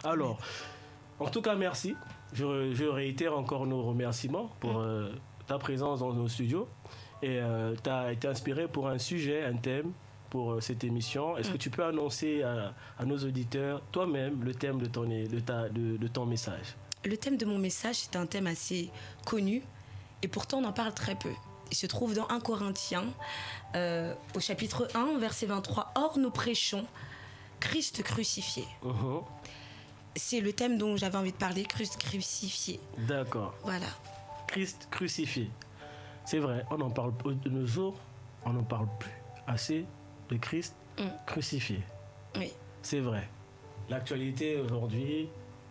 Alors, en tout cas, merci. Je réitère encore nos remerciements pour ta présence dans nos studios. Et tu as été inspiré pour un sujet, un thème pour cette émission. Est-ce que tu peux annoncer à nos auditeurs toi-même le thème de ton message? Le thème de mon message, c'est un thème assez connu et pourtant on en parle très peu. Il se trouve dans 1 Corinthiens, au chapitre 1, verset 23. « Or, nous prêchons Christ crucifié. C'est le thème dont j'avais envie de parler, Christ crucifié. D'accord. Voilà. Christ crucifié. C'est vrai, on en parle de nos jours, on n'en parle plus assez de Christ crucifié. Oui. C'est vrai. L'actualité aujourd'hui,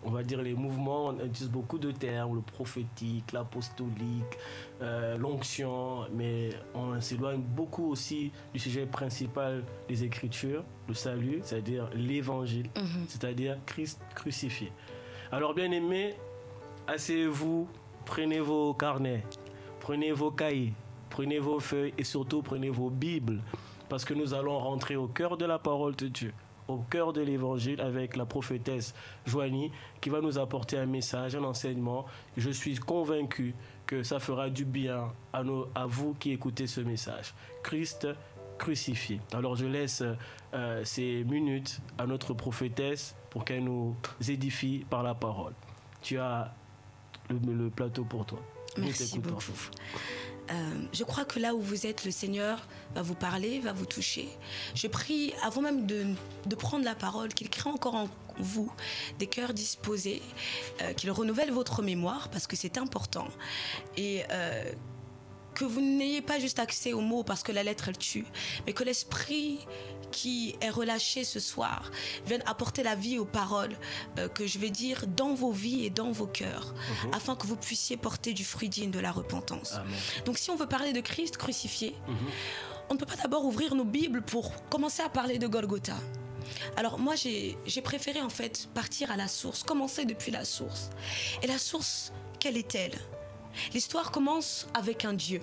on va dire les mouvements, on utilise beaucoup de termes, le prophétique, l'apostolique, l'onction, mais on s'éloigne beaucoup aussi du sujet principal des Écritures, le salut, c'est-à-dire l'évangile, c'est-à-dire Christ crucifié. Alors bien aimés, asseyez-vous, prenez vos carnets, prenez vos cahiers, prenez vos feuilles et surtout prenez vos Bibles, parce que nous allons rentrer au cœur de la parole de Dieu, au cœur de l'évangile avec la prophétesse Joanie qui va nous apporter un message, un enseignement. Je suis convaincu que ça fera du bien à vous qui écoutez ce message. Christ crucifié. Alors je laisse ces minutes à notre prophétesse pour qu'elle nous édifie par la parole. Tu as le plateau pour toi. Merci beaucoup. Je crois que là où vous êtes, le Seigneur va vous parler, va vous toucher. Je prie, avant même de prendre la parole, qu'il crée encore en vous des cœurs disposés, qu'il renouvelle votre mémoire, parce que c'est important. Et que vous n'ayez pas juste accès aux mots parce que la lettre elle tue, mais que l'esprit qui est relâché ce soir vienne apporter la vie aux paroles que je vais dire dans vos vies et dans vos cœurs, afin que vous puissiez porter du fruit digne de la repentance. Amen. Donc si on veut parler de Christ crucifié, on ne peut pas d'abord ouvrir nos Bibles pour commencer à parler de Golgotha. Alors moi j'ai préféré en fait partir à la source, commencer depuis la source. Et la source, quelle est-elle ? L'histoire commence avec un Dieu,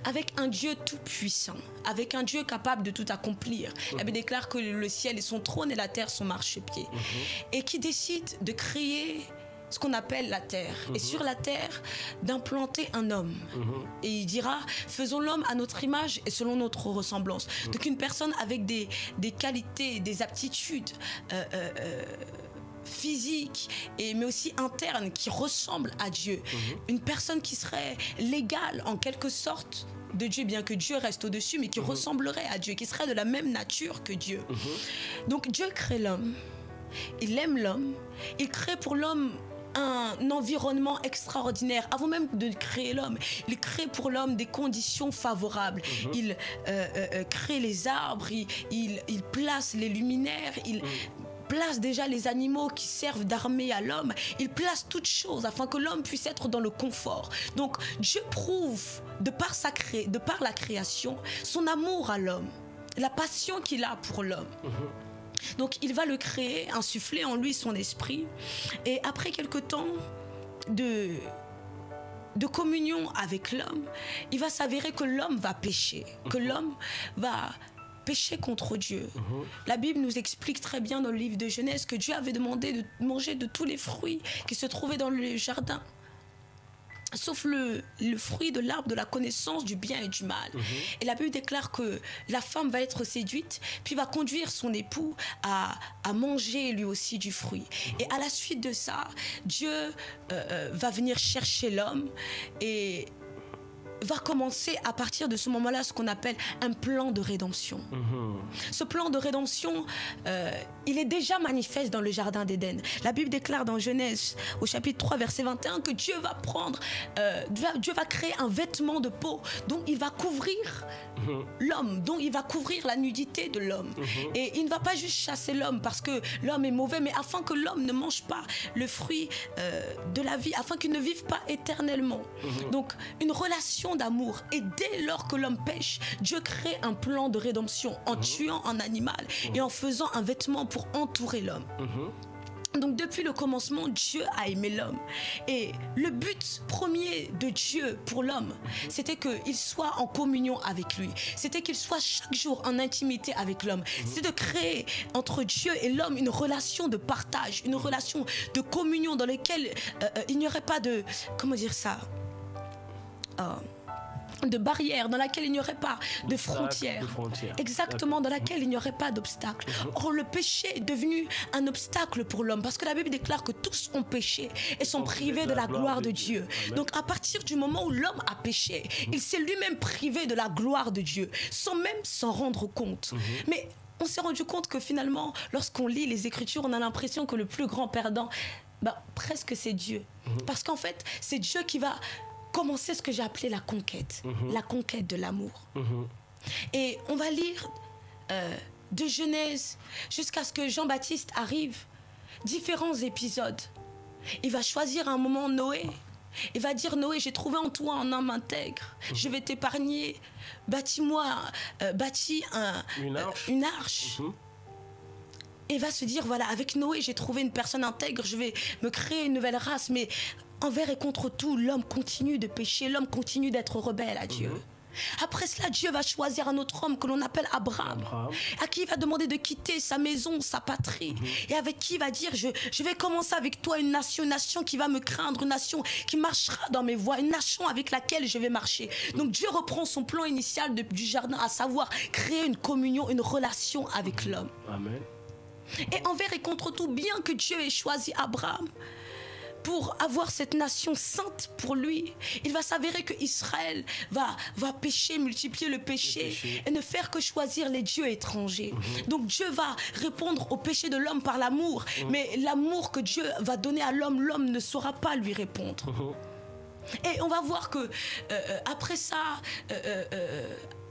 avec un Dieu tout-puissant, avec un Dieu capable de tout accomplir. La Bible déclare que le ciel est son trône et la terre son marchepied. Et qui décide de créer ce qu'on appelle la terre. Et sur la terre, d'implanter un homme. Et il dira, faisons l'homme à notre image et selon notre ressemblance. Donc une personne avec des qualités, des aptitudes physique mais aussi interne qui ressemble à Dieu. Une personne qui serait l'égale en quelque sorte de Dieu, bien que Dieu reste au-dessus, mais qui ressemblerait à Dieu, qui serait de la même nature que Dieu. Donc Dieu crée l'homme, il aime l'homme, il crée pour l'homme un environnement extraordinaire. Avant même de créer l'homme, il crée pour l'homme des conditions favorables. Il crée les arbres, il place les luminaires, il place déjà les animaux qui servent d'armée à l'homme. Il place toutes choses afin que l'homme puisse être dans le confort. Donc Dieu prouve de par la création son amour à l'homme, la passion qu'il a pour l'homme. Donc il va le créer, insuffler en lui son esprit. Et après quelque temps de communion avec l'homme, il va s'avérer que l'homme va pécher, que l'homme va pécher contre Dieu. La Bible nous explique très bien dans le livre de Genèse que Dieu avait demandé de manger de tous les fruits qui se trouvaient dans le jardin, sauf le fruit de l'arbre de la connaissance du bien et du mal. Et la Bible déclare que la femme va être séduite, puis va conduire son époux à manger lui aussi du fruit. Et à la suite de ça, Dieu va venir chercher l'homme et va commencer à partir de ce moment-là ce qu'on appelle un plan de rédemption. Ce plan de rédemption, il est déjà manifeste dans le jardin d'Éden. La Bible déclare dans Genèse au chapitre 3 verset 21 que Dieu va Dieu va créer un vêtement de peau dont il va couvrir l'homme, dont il va couvrir la nudité de l'homme. Et il ne va pas juste chasser l'homme parce que l'homme est mauvais, mais afin que l'homme ne mange pas le fruit de la vie, afin qu'il ne vive pas éternellement. Donc une relation d'amour. Et dès lors que l'homme pêche, Dieu crée un plan de rédemption en tuant un animal et en faisant un vêtement pour entourer l'homme. Donc depuis le commencement, Dieu a aimé l'homme. Et le but premier de Dieu pour l'homme, c'était qu'il soit en communion avec lui. C'était qu'il soit chaque jour en intimité avec l'homme. C'est de créer entre Dieu et l'homme une relation de partage, une relation de communion dans laquelle il n'y aurait pas de... Comment dire ça de barrières, dans laquelle il n'y aurait pas de frontières. Exactement, dans laquelle il n'y aurait pas d'obstacles. Or, le péché est devenu un obstacle pour l'homme, parce que la Bible déclare que tous ont péché et sont privés de la gloire de Dieu. Donc, à partir du moment où l'homme a péché, il s'est lui-même privé de la gloire de Dieu, sans même s'en rendre compte. Mais on s'est rendu compte que finalement, lorsqu'on lit les Écritures, on a l'impression que le plus grand perdant, presque c'est Dieu. Parce qu'en fait, c'est Dieu qui va commencer ce que j'ai appelé la conquête de l'amour. Et on va lire de Genèse jusqu'à ce que Jean-Baptiste arrive, différents épisodes. Il va choisir un moment Noé. Il va dire: Noé, j'ai trouvé en toi un homme intègre, je vais t'épargner, bâtis une arche. Et il va se dire: voilà, avec Noé, j'ai trouvé une personne intègre, je vais me créer une nouvelle race, mais envers et contre tout, l'homme continue de pécher, l'homme continue d'être rebelle à Dieu. Après cela, Dieu va choisir un autre homme que l'on appelle Abraham, à qui il va demander de quitter sa maison, sa patrie, et avec qui il va dire: je vais commencer avec toi une nation qui va me craindre, une nation qui marchera dans mes voies, une nation avec laquelle je vais marcher. Donc Dieu reprend son plan initial du jardin, à savoir créer une communion, une relation avec l'homme. Amen. Et envers et contre tout, bien que Dieu ait choisi Abraham pour avoir cette nation sainte pour lui, il va s'avérer que Israël va pécher, multiplier le péché et ne faire que choisir les dieux étrangers. Donc Dieu va répondre au péché de l'homme par l'amour, mais l'amour que Dieu va donner à l'homme, l'homme ne saura pas lui répondre. Et on va voir que après ça,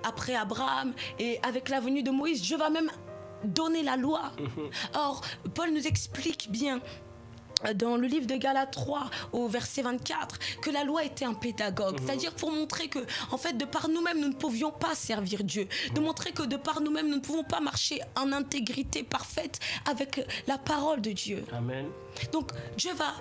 après Abraham et avec la venue de Moïse, Dieu va même donner la loi. Or, Paul nous explique bien dans le livre de Galates 3 au verset 24 que la loi était un pédagogue, c'est-à-dire pour montrer que en fait de par nous-mêmes nous ne pouvions pas servir Dieu, de montrer que de par nous-mêmes nous ne pouvons pas marcher en intégrité parfaite avec la parole de Dieu. Amen. Donc Dieu va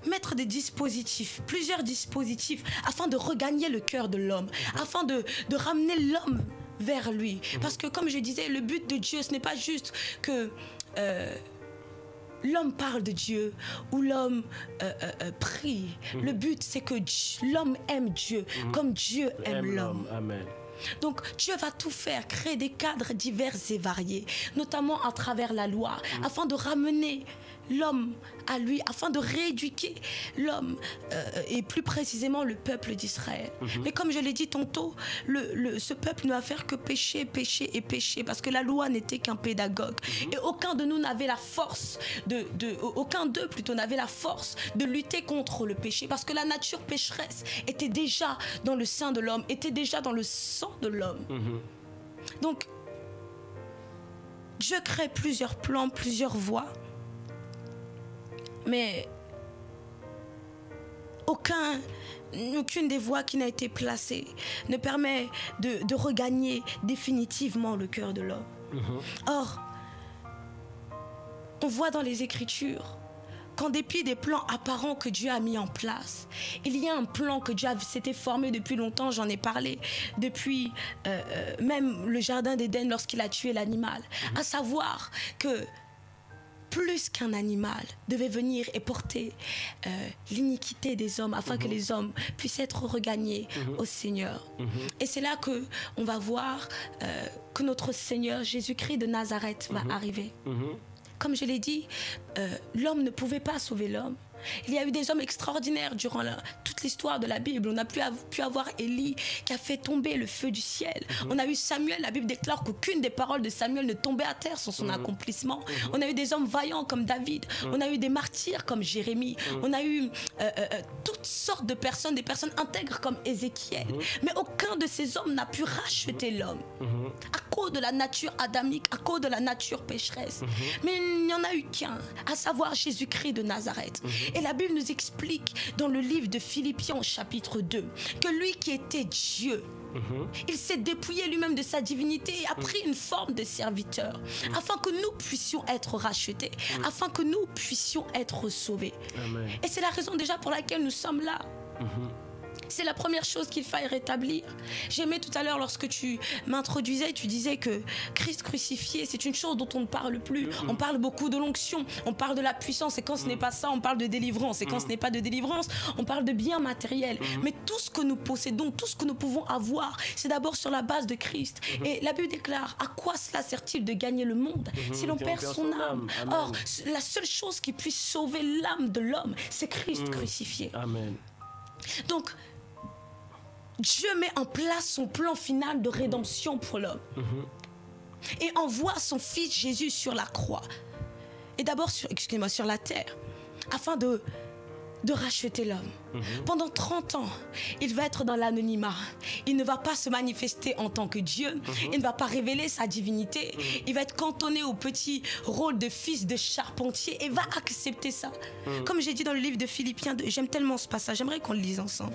mettre des dispositifs, plusieurs dispositifs afin de regagner le cœur de l'homme, afin de ramener l'homme vers lui. Parce que comme je disais, le but de Dieu, ce n'est pas juste que l'homme parle de Dieu ou l'homme prie. Le but, c'est que l'homme aime Dieu comme Dieu aime l'homme. Amen. Donc Dieu va tout faire, créer des cadres divers et variés, notamment à travers la loi, afin de ramener l'homme à lui, afin de rééduquer l'homme et plus précisément le peuple d'Israël. Mais comme je l'ai dit tantôt, ce peuple ne va faire que pécher, pécher et pécher, parce que la loi n'était qu'un pédagogue. Et aucun de nous n'avait la force, aucun d'eux plutôt n'avait la force de lutter contre le péché, parce que la nature pécheresse était déjà dans le sein de l'homme, était déjà dans le sang de l'homme. Donc, Dieu crée plusieurs plans, plusieurs voies, mais aucune des voies qui n'a été placée ne permet de regagner définitivement le cœur de l'homme. Or, on voit dans les Écritures qu'en dépit des plans apparents que Dieu a mis en place, il y a un plan que Dieu s'était formé depuis longtemps, j'en ai parlé, depuis même le jardin d'Éden lorsqu'il a tué l'animal, à savoir que plus qu'un animal devait venir et porter l'iniquité des hommes afin que les hommes puissent être regagnés au Seigneur. Et c'est là que on va voir que notre Seigneur Jésus-Christ de Nazareth va arriver. Comme je l'ai dit, l'homme ne pouvait pas sauver l'homme. Il y a eu des hommes extraordinaires durant toute l'histoire de la Bible. On a pu avoir Élie qui a fait tomber le feu du ciel. On a eu Samuel, la Bible déclare qu'aucune des paroles de Samuel ne tombait à terre sans son accomplissement. On a eu des hommes vaillants comme David. On a eu des martyrs comme Jérémie. On a eu toutes sortes de personnes, des personnes intègres comme Ézéchiel. Mais aucun de ces hommes n'a pu racheter l'homme à cause de la nature adamique, à cause de la nature pécheresse. Mais il n'y en a eu qu'un, à savoir Jésus-Christ de Nazareth. Et la Bible nous explique dans le livre de Philippiens chapitre 2 que lui qui était Dieu, il s'est dépouillé lui-même de sa divinité et a pris une forme de serviteur afin que nous puissions être rachetés, afin que nous puissions être sauvés. Amen. Et c'est la raison déjà pour laquelle nous sommes là. C'est la première chose qu'il faille rétablir. J'aimais tout à l'heure lorsque tu m'introduisais, tu disais que Christ crucifié, c'est une chose dont on ne parle plus. On parle beaucoup de l'onction, on parle de la puissance, et quand ce n'est pas ça, on parle de délivrance. Et quand ce n'est pas de délivrance, on parle de biens matériels. Mais tout ce que nous possédons, tout ce que nous pouvons avoir, c'est d'abord sur la base de Christ. Et la Bible déclare, à quoi cela sert-il de gagner le monde si l'on perd son âme? Or, la seule chose qui puisse sauver l'âme de l'homme, c'est Christ crucifié. Amen. Donc, Dieu met en place son plan final de rédemption pour l'homme. Et envoie son fils Jésus sur la croix. Et d'abord, sur la terre, afin de racheter l'homme. Pendant 30 ans, il va être dans l'anonymat. Il ne va pas se manifester en tant que Dieu. Il ne va pas révéler sa divinité. Il va être cantonné au petit rôle de fils de charpentier et va accepter ça. Comme j'ai dit dans le livre de Philippiens 2, j'aime tellement ce passage, j'aimerais qu'on le lise ensemble.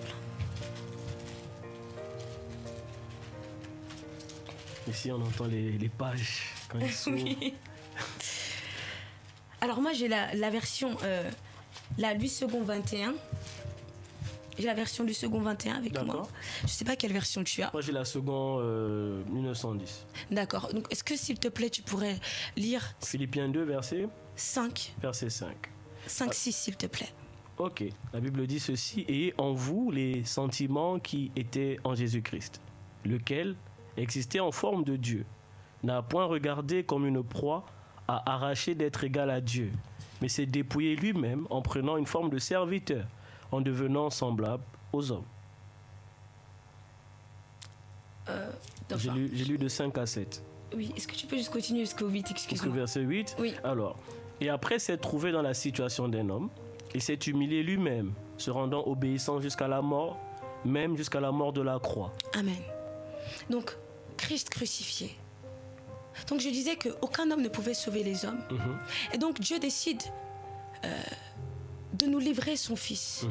Ici, on entend les pages quand ils s'ouvrent. Oui. Alors moi, j'ai la version, la 8 secondes 21. J'ai la version du second 21 avec moi. Je ne sais pas quelle version tu as. Moi, j'ai la seconde 1910. D'accord. Donc, est-ce que, s'il te plaît, tu pourrais lire Philippiens 2, verset 5. Verset 5. 5, 6, s'il te plaît. Ok. La Bible dit ceci: ayez en vous les sentiments qui étaient en Jésus-Christ, lequel existait en forme de Dieu, n'a point regardé comme une proie à arracher d'être égal à Dieu, mais s'est dépouillé lui-même en prenant une forme de serviteur, en devenant semblable aux hommes. J'ai lu de 5 à 7. Oui, est-ce que tu peux juste continuer jusqu'au 8, excuse-moi. Jusqu'au verset 8. Oui. Alors, et après s'être trouvé dans la situation d'un homme, il s'est humilié lui-même, se rendant obéissant jusqu'à la mort, même jusqu'à la mort de la croix. Amen. Donc, Christ crucifié. Donc, je disais qu'aucun homme ne pouvait sauver les hommes. Et donc, Dieu décide de nous livrer son Fils.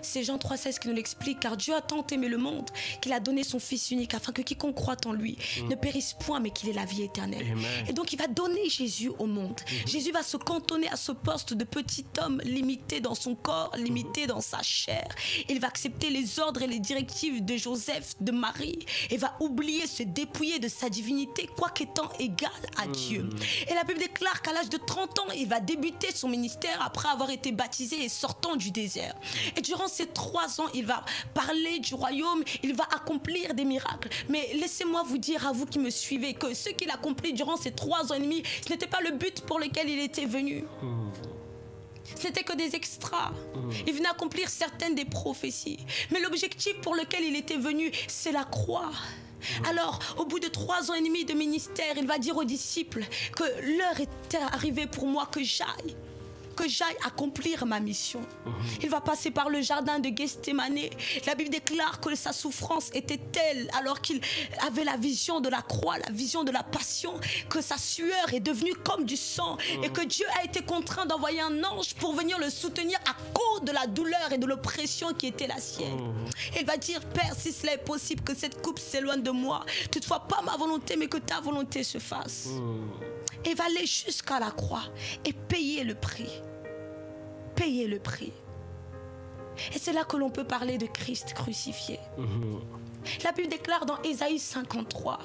C'est Jean 3,16 qui nous l'explique, car Dieu a tant aimé le monde qu'il a donné son Fils unique afin que quiconque croit en lui ne périsse point mais qu'il ait la vie éternelle. Amen. Et donc il va donner Jésus au monde. Jésus va se cantonner à ce poste de petit homme limité dans son corps, limité dans sa chair. Il va accepter les ordres et les directives de Joseph, de Marie, et va oublier, se dépouiller de sa divinité, quoique étant égal à Dieu. Et la Bible déclare qu'à l'âge de 30 ans, il va débuter son ministère après avoir été baptisé et sortant du désert. Et durant ces 3 ans, il va parler du royaume, il va accomplir des miracles. Mais laissez-moi vous dire à vous qui me suivez que ce qu'il accomplit durant ces 3 ans et demi, ce n'était pas le but pour lequel il était venu. Ce n'était que des extras. Il venait accomplir certaines des prophéties. Mais l'objectif pour lequel il était venu, c'est la croix. Alors, au bout de 3 ans et demi de ministère, il va dire aux disciples que l'heure était arrivée pour moi que j'aille accomplir ma mission. Il va passer par le jardin de Gethsémane. La Bible déclare que sa souffrance était telle, alors qu'il avait la vision de la croix, la vision de la passion, que sa sueur est devenue comme du sang et que Dieu a été contraint d'envoyer un ange pour venir le soutenir à cause de la douleur et de l'oppression qui était la sienne. Il va dire: Père, si cela est possible, que cette coupe s'éloigne de moi. Toutefois, pas ma volonté, mais que ta volonté se fasse. Et va aller jusqu'à la croix et payer le prix. Payer le prix. Et c'est là que l'on peut parler de Christ crucifié. La Bible déclare dans Ésaïe 53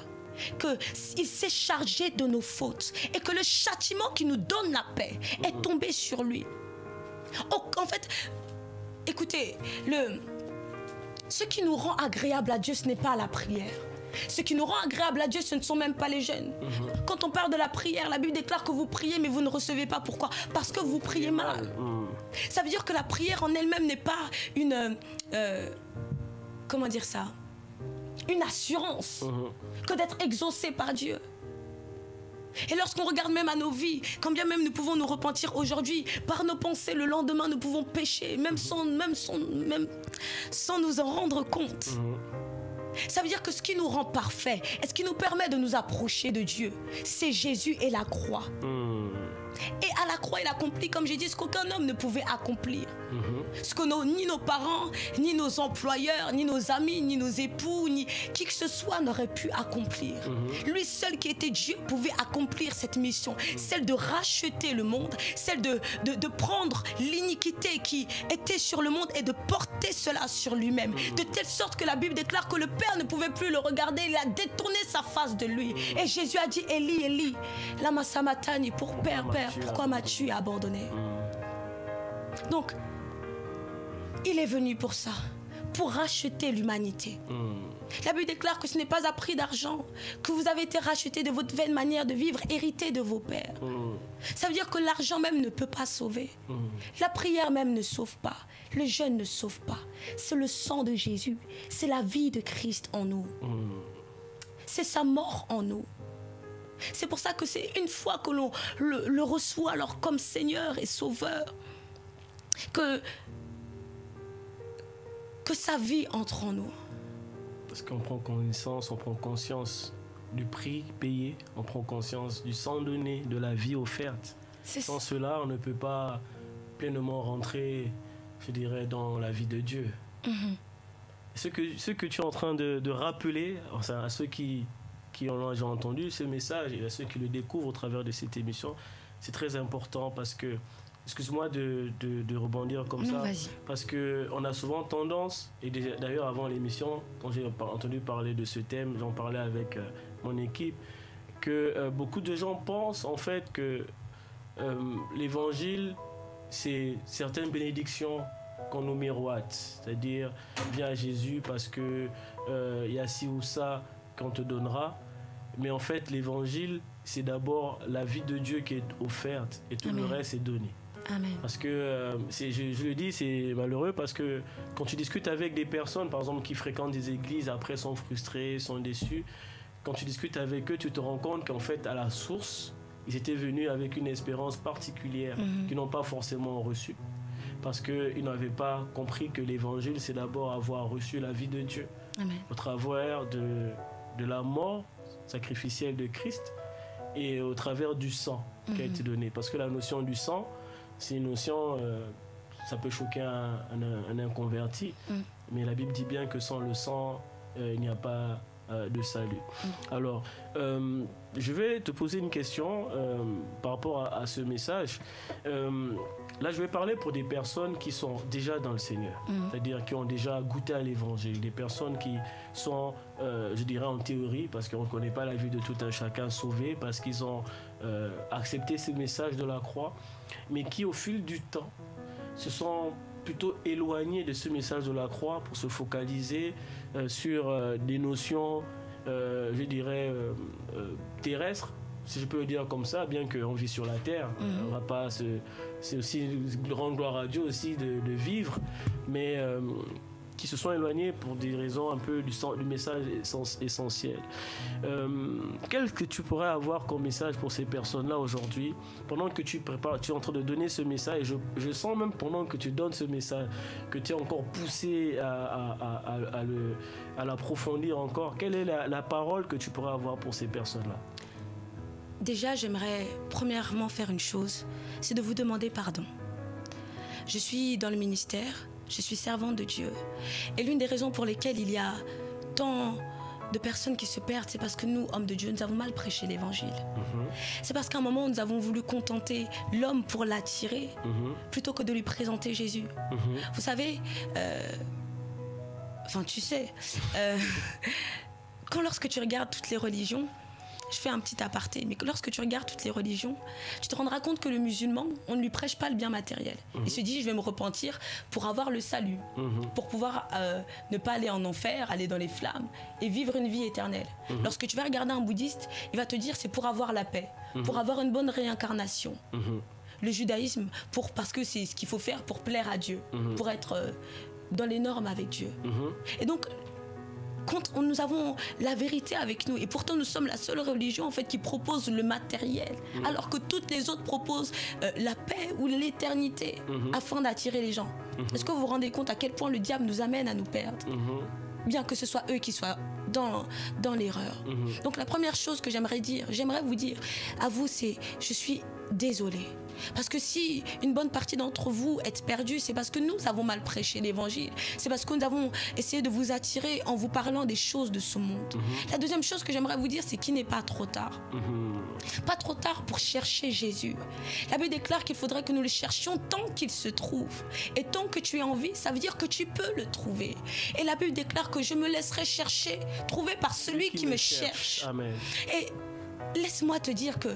qu'il s'est chargé de nos fautes et que le châtiment qui nous donne la paix est tombé sur lui. En fait, écoutez, ce qui nous rend agréable à Dieu, ce n'est pas la prière. Ce qui nous rend agréable à Dieu, ce ne sont même pas les jeûnes. Quand on parle de la prière, la Bible déclare que vous priez mais vous ne recevez pas. Pourquoi? Parce que vous priez mal. Ça veut dire que la prière en elle-même n'est pas une... comment dire ça? Une assurance que d'être exaucé par Dieu. Et lorsqu'on regarde même à nos vies, quand bien même nous pouvons nous repentir aujourd'hui, par nos pensées, le lendemain nous pouvons pécher, même sans nous en rendre compte. Ça veut dire que ce qui nous rend parfait et ce qui nous permet de nous approcher de Dieu, c'est Jésus et la croix. Et à la croix, il accomplit, comme j'ai dit, ce qu'aucun homme ne pouvait accomplir. Ce que ni nos parents, ni nos employeurs, ni nos amis, ni nos époux, ni qui que ce soit n'aurait pu accomplir. Lui seul qui était Dieu pouvait accomplir cette mission, celle de racheter le monde, celle de prendre l'iniquité qui était sur le monde et de porter cela sur lui-même, de telle sorte que la Bible déclare que le Père ne pouvait plus le regarder, il a détourné sa face de lui. Et Jésus a dit, Élie, Élie, lama sabachthani, pour Père, pourquoi m'as-tu abandonné? Donc, il est venu pour ça, pour racheter l'humanité. La Bible déclare que ce n'est pas à prix d'argent, que vous avez été racheté de votre vaine manière de vivre, hérité de vos pères. Ça veut dire que l'argent même ne peut pas sauver. La prière même ne sauve pas. Le jeûne ne sauve pas. C'est le sang de Jésus. C'est la vie de Christ en nous. C'est sa mort en nous. C'est pour ça que c'est une fois que l'on le reçoit alors comme Seigneur et Sauveur que sa vie entre en nous. Parce qu'on prend connaissance, on prend conscience du prix payé, on prend conscience du sang donné, de la vie offerte. Sans cela, on ne peut pas pleinement rentrer, je dirais, dans la vie de Dieu. Ce que tu es en train de rappeler, enfin, à ceux qui ont déjà entendu ce message et à ceux qui le découvrent au travers de cette émission, c'est très important parce que, excuse-moi de rebondir comme ça, parce qu'on a souvent tendance, et d'ailleurs avant l'émission, quand j'ai entendu parler de ce thème, j'en parlais avec mon équipe, que beaucoup de gens pensent en fait que l'évangile, c'est certaines bénédictions qu'on nous miroite, c'est-à-dire viens à Jésus parce que y a ci ou ça qu'on te donnera. Mais en fait, l'évangile, c'est d'abord la vie de Dieu qui est offerte et tout le reste est donné. Amen. Parce que, je le dis, c'est malheureux parce que quand tu discutes avec des personnes, par exemple, qui fréquentent des églises, après sont frustrées, sont déçues, quand tu discutes avec eux, tu te rends compte qu'en fait, à la source, ils étaient venus avec une espérance particulière qu'ils n'ont pas forcément reçue. Parce qu'ils n'avaient pas compris que l'évangile, c'est d'abord avoir reçu la vie de Dieu. Amen. Au travers de la mort sacrificielle de Christ et au travers du sang qui a été donné. Parce que la notion du sang, c'est une notion, ça peut choquer un inconverti, mais la Bible dit bien que sans le sang, il n'y a pas de salut. Alors, je vais te poser une question par rapport à ce message. Là, je vais parler pour des personnes qui sont déjà dans le Seigneur, c'est-à-dire qui ont déjà goûté à l'évangile, des personnes qui sont, je dirais en théorie, parce qu'on ne connaît pas la vie de tout un chacun sauvé, parce qu'ils ont accepté ce message de la croix, mais qui au fil du temps se sont plutôt éloignés de ce message de la croix pour se focaliser sur des notions, je dirais, terrestres, si je peux le dire comme ça, bien qu'on vit sur la terre, on va pas c'est aussi une grande gloire à Dieu aussi de vivre, mais qui se sont éloignés pour des raisons un peu du message essentiel. Quel que tu pourrais avoir comme message pour ces personnes-là aujourd'hui, pendant que tu prépares, tu es en train de donner ce message, je sens même pendant que tu donnes ce message, que tu es encore poussé à l'approfondir encore. Quelle est la parole que tu pourrais avoir pour ces personnes-là? Déjà, j'aimerais premièrement faire une chose, c'est de vous demander pardon. Je suis dans le ministère, je suis servante de Dieu. Et l'une des raisons pour lesquelles il y a tant de personnes qui se perdent, c'est parce que nous, hommes de Dieu, nous avons mal prêché l'évangile. C'est parce qu'à un moment, nous avons voulu contenter l'homme pour l'attirer, plutôt que de lui présenter Jésus. Vous savez, enfin tu sais, lorsque tu regardes toutes les religions, je fais un petit aparté, mais lorsque tu regardes toutes les religions, tu te rendras compte que le musulman, on ne lui prêche pas le bien matériel. Il se dit, je vais me repentir pour avoir le salut, pour pouvoir ne pas aller en enfer, aller dans les flammes et vivre une vie éternelle. Lorsque tu vas regarder un bouddhiste, il va te dire, c'est pour avoir la paix, pour avoir une bonne réincarnation. Le judaïsme, parce que c'est ce qu'il faut faire pour plaire à Dieu, pour être dans les normes avec Dieu. Et donc, quand nous avons la vérité avec nous, et pourtant nous sommes la seule religion en fait qui propose le matériel, alors que toutes les autres proposent la paix ou l'éternité afin d'attirer les gens. Est-ce que vous vous rendez compte à quel point le diable nous amène à nous perdre? Bien que ce soit eux qui soient dans l'erreur. Donc la première chose que j'aimerais vous dire à vous, c'est je suis désolée. Parce que si une bonne partie d'entre vous êtes perdus, c'est parce que nous avons mal prêché l'évangile. C'est parce que nous avons essayé de vous attirer en vous parlant des choses de ce monde. La deuxième chose que j'aimerais vous dire, c'est qu'il n'est pas trop tard. Pas trop tard pour chercher Jésus. La Bible déclare qu'il faudrait que nous le cherchions tant qu'il se trouve. Et tant que tu es en vie, ça veut dire que tu peux le trouver. Et la Bible déclare que je me laisserai chercher, trouver par celui qui me cherche. Amen. Et laisse-moi te dire que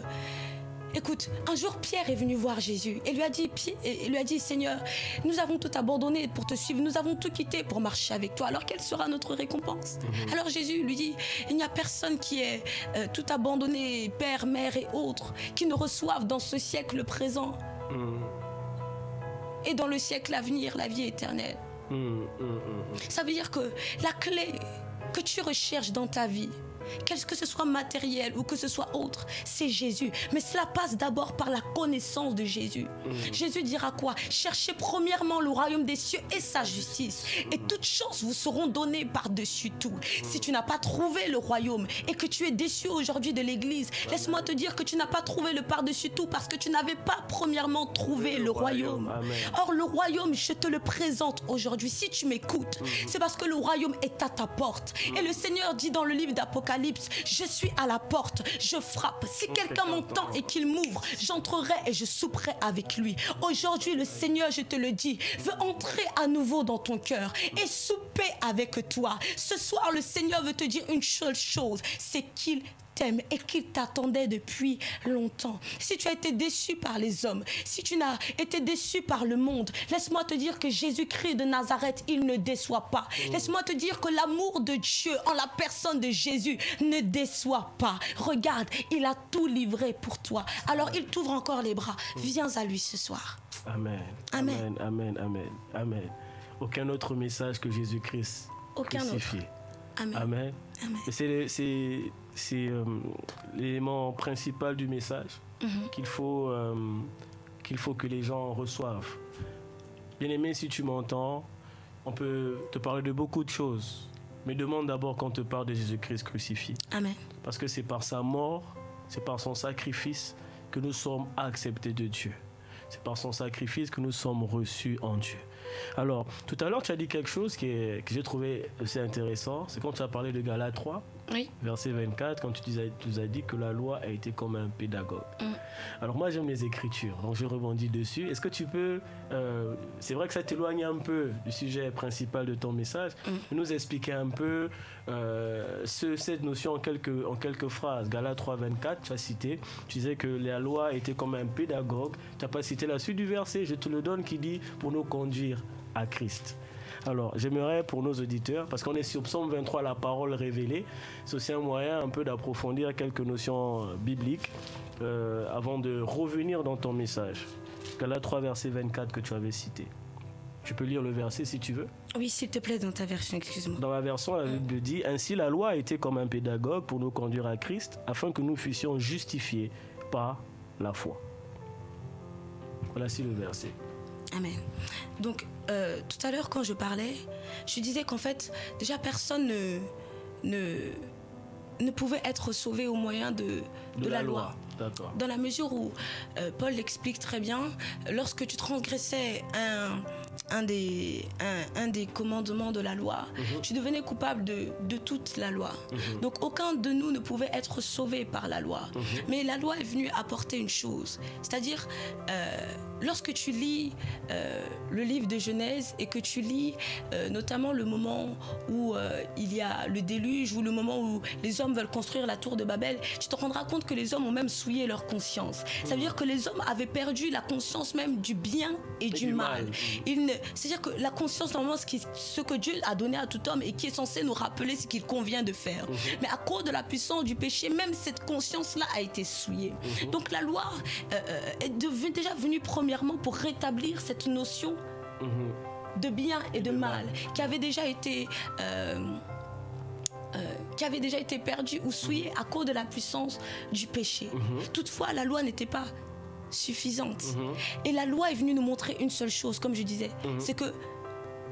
écoute, un jour Pierre est venu voir Jésus et lui a dit Seigneur, nous avons tout abandonné pour te suivre, nous avons tout quitté pour marcher avec toi, alors quelle sera notre récompense? Alors Jésus lui dit, il n'y a personne qui ait tout abandonné, père, mère et autres, qui ne reçoivent dans ce siècle présent et dans le siècle à venir la vie éternelle. Ça veut dire que la clé que tu recherches dans ta vie, que ce soit matériel ou que ce soit autre, c'est Jésus. Mais cela passe d'abord par la connaissance de Jésus. Jésus dira quoi? Cherchez premièrement le royaume des cieux et sa justice, et toutes choses vous seront données par-dessus tout. Si tu n'as pas trouvé le royaume et que tu es déçu aujourd'hui de l'église, laisse-moi te dire que tu n'as pas trouvé le par-dessus tout parce que tu n'avais pas premièrement trouvé le royaume. Or le royaume, je te le présente aujourd'hui. Si tu m'écoutes, c'est parce que le royaume est à ta porte. Et le Seigneur dit dans le livre d'Apocalypse, je suis à la porte, je frappe. Si quelqu'un m'entend et qu'il m'ouvre, j'entrerai et je souperai avec lui. Aujourd'hui, le Seigneur, je te le dis, veut entrer à nouveau dans ton cœur et souper avec toi. Ce soir, le Seigneur veut te dire une seule chose, c'est qu'il t'aime et qu'il t'attendait depuis longtemps. Si tu as été déçu par les hommes, si tu n'as été déçu par le monde, laisse-moi te dire que Jésus-Christ de Nazareth, il ne déçoit pas. Laisse-moi te dire que l'amour de Dieu en la personne de Jésus ne déçoit pas. Regarde, il a tout livré pour toi. Alors il t'ouvre encore les bras. Viens à lui ce soir. Amen. Amen. Amen. Amen. Amen. Aucun autre message que Jésus-Christ crucifié. Amen. Amen. Amen. C'est l'élément principal du message qu'il faut que les gens reçoivent. Bien-aimé, si tu m'entends, on peut te parler de beaucoup de choses, mais demande d'abord qu'on te parle de Jésus-Christ crucifié. Amen. Parce que c'est par sa mort, c'est par son sacrifice que nous sommes acceptés de Dieu. C'est par son sacrifice que nous sommes reçus en Dieu. Alors, tout à l'heure, tu as dit quelque chose que j'ai trouvé assez intéressant. C'est quand tu as parlé de Galates 3, verset 24, quand tu nous as dit que la loi a été comme un pédagogue. Alors moi, j'aime les Écritures, donc je rebondis dessus. Est-ce que tu peux, c'est vrai que ça t'éloigne un peu du sujet principal de ton message, nous expliquer un peu cette notion en quelques phrases. Galates 3, 24, tu as cité, tu disais que la loi était comme un pédagogue. Tu n'as pas cité la suite du verset, je te le donne, qui dit pour nous conduire à Christ. Alors, j'aimerais pour nos auditeurs, parce qu'on est sur Psaume 23, la parole révélée, c'est aussi un moyen un peu d'approfondir quelques notions bibliques avant de revenir dans ton message. Galates 3, verset 24 que tu avais cité. Tu peux lire le verset si tu veux. Oui, s'il te plaît, dans ta version, excuse-moi. Dans la version, la Bible dit « Ainsi la loi a été comme un pédagogue pour nous conduire à Christ, afin que nous fussions justifiés par la foi. » Voici le verset. Amen. Donc, tout à l'heure, quand je parlais, je disais qu'en fait, déjà, personne ne pouvait être sauvé au moyen de la loi. D'accord. Dans la mesure où, Paul l'explique très bien, lorsque tu transgressais un des commandements de la loi, tu devenais coupable de toute la loi. Donc aucun de nous ne pouvait être sauvé par la loi. Mais la loi est venue apporter une chose, c'est-à-dire lorsque tu lis le livre de Genèse et que tu lis notamment le moment où il y a le déluge ou le moment où les hommes veulent construire la tour de Babel, tu te rendras compte que les hommes ont même souillé leur conscience. Ça veut dire que les hommes avaient perdu la conscience même du bien et du mal. C'est-à-dire que la conscience, normalement, ce que Dieu a donné à tout homme et qui est censé nous rappeler ce qu'il convient de faire. Mais à cause de la puissance du péché, même cette conscience-là a été souillée. Donc la loi est déjà venue premièrement pour rétablir cette notion de bien et de mal qui avait déjà été perdu ou souillé à cause de la puissance du péché. Toutefois, la loi n'était pas suffisante. Et la loi est venue nous montrer une seule chose, comme je disais, c'est que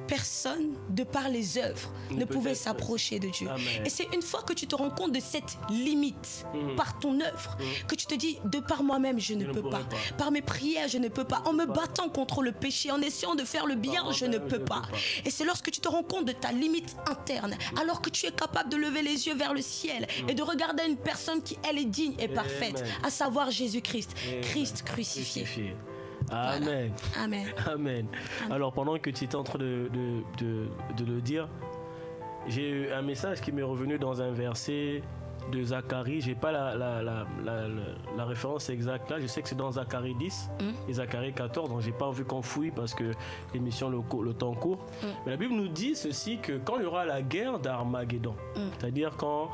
personne, de par les œuvres, ne pouvait s'approcher de Dieu. Amen. Et c'est une fois que tu te rends compte de cette limite par ton œuvre, que tu te dis, de par moi-même, je ne peux pas. Par mes prières, je ne peux pas. En me battant contre le péché, en essayant de faire le bien, je ne peux pas. Et c'est lorsque tu te rends compte de ta limite interne, alors que tu es capable de lever les yeux vers le ciel et de regarder une personne qui, elle, est digne et parfaite, à savoir Jésus-Christ, Christ crucifié. Amen. Voilà. Amen. Amen. Alors pendant que tu étais en train de le dire, j'ai eu un message qui m'est revenu dans un verset de Zacharie. J'ai pas la référence exacte là. Je sais que c'est dans Zacharie 10 et Zacharie 14. Donc j'ai pas envie qu'on fouille parce que l'émission le temps court. Mais la Bible nous dit ceci, que quand il y aura la guerre d'Armageddon, c'est-à-dire quand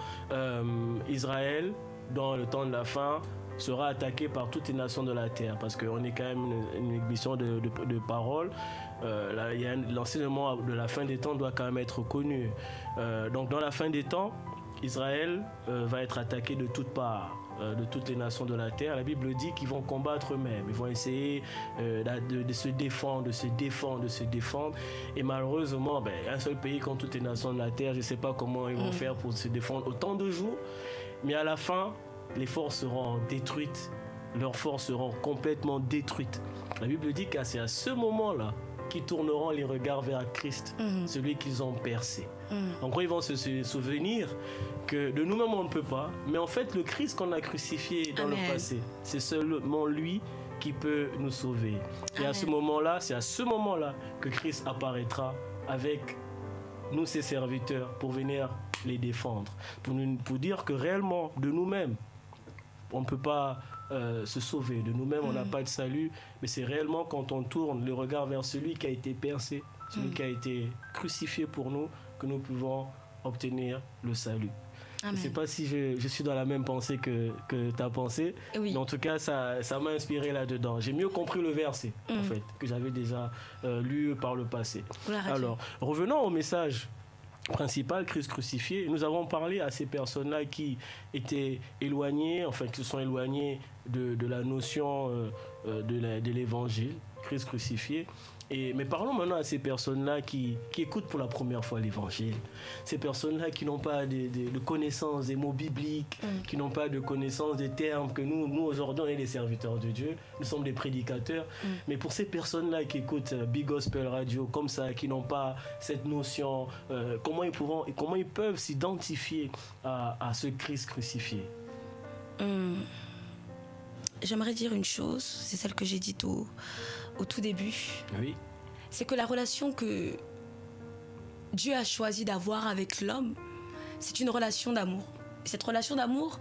Israël, dans le temps de la fin, sera attaqué par toutes les nations de la terre, parce qu'on est quand même une émission de parole. L'enseignement de la fin des temps doit quand même être connu. Donc dans la fin des temps, Israël va être attaqué de toutes parts, de toutes les nations de la terre. La Bible dit qu'ils vont combattre eux-mêmes, ils vont essayer de se défendre, de se défendre. Et malheureusement, un seul pays contre toutes les nations de la terre, je ne sais pas comment ils vont faire pour se défendre autant de jours. Mais à la fin, les forces seront détruites, leurs forces seront complètement détruites. La Bible dit que c'est à ce moment-là qu'ils tourneront les regards vers Christ, celui qu'ils ont percé. En gros, ils vont se souvenir que de nous-mêmes on ne peut pas, mais en fait le Christ qu'on a crucifié dans le passé, c'est seulement lui qui peut nous sauver. Et à ce moment-là, c'est à ce moment-là que Christ apparaîtra avec nous, ses serviteurs, pour venir les défendre, pour dire que réellement de nous-mêmes on ne peut pas se sauver. De nous-mêmes, on n'a pas de salut. Mais c'est réellement quand on tourne le regard vers celui qui a été percé, celui qui a été crucifié pour nous, que nous pouvons obtenir le salut. Je ne sais pas si je suis dans la même pensée que tu as pensé. Mais en tout cas, ça m'a inspiré là-dedans. J'ai mieux compris le verset, en fait, que j'avais déjà lu par le passé. Alors, revenons au message principal, Christ crucifié. Nous avons parlé à ces personnes-là qui étaient éloignées, enfin qui se sont éloignées de la notion de l'évangile, Christ crucifié. Mais parlons maintenant à ces personnes-là qui écoutent pour la première fois l'évangile. Ces personnes-là qui n'ont pas de connaissance des mots bibliques, qui n'ont pas de connaissance des termes, que nous aujourd'hui, on est des serviteurs de Dieu, nous sommes des prédicateurs. Mais pour ces personnes-là qui écoutent Big Gospel Radio comme ça, qui n'ont pas cette notion, comment ils peuvent s'identifier à ce Christ crucifié? J'aimerais dire une chose, c'est celle que j'ai dite au tout début. Oui. C'est que la relation que Dieu a choisi d'avoir avec l'homme, c'est une relation d'amour. Et cette relation d'amour,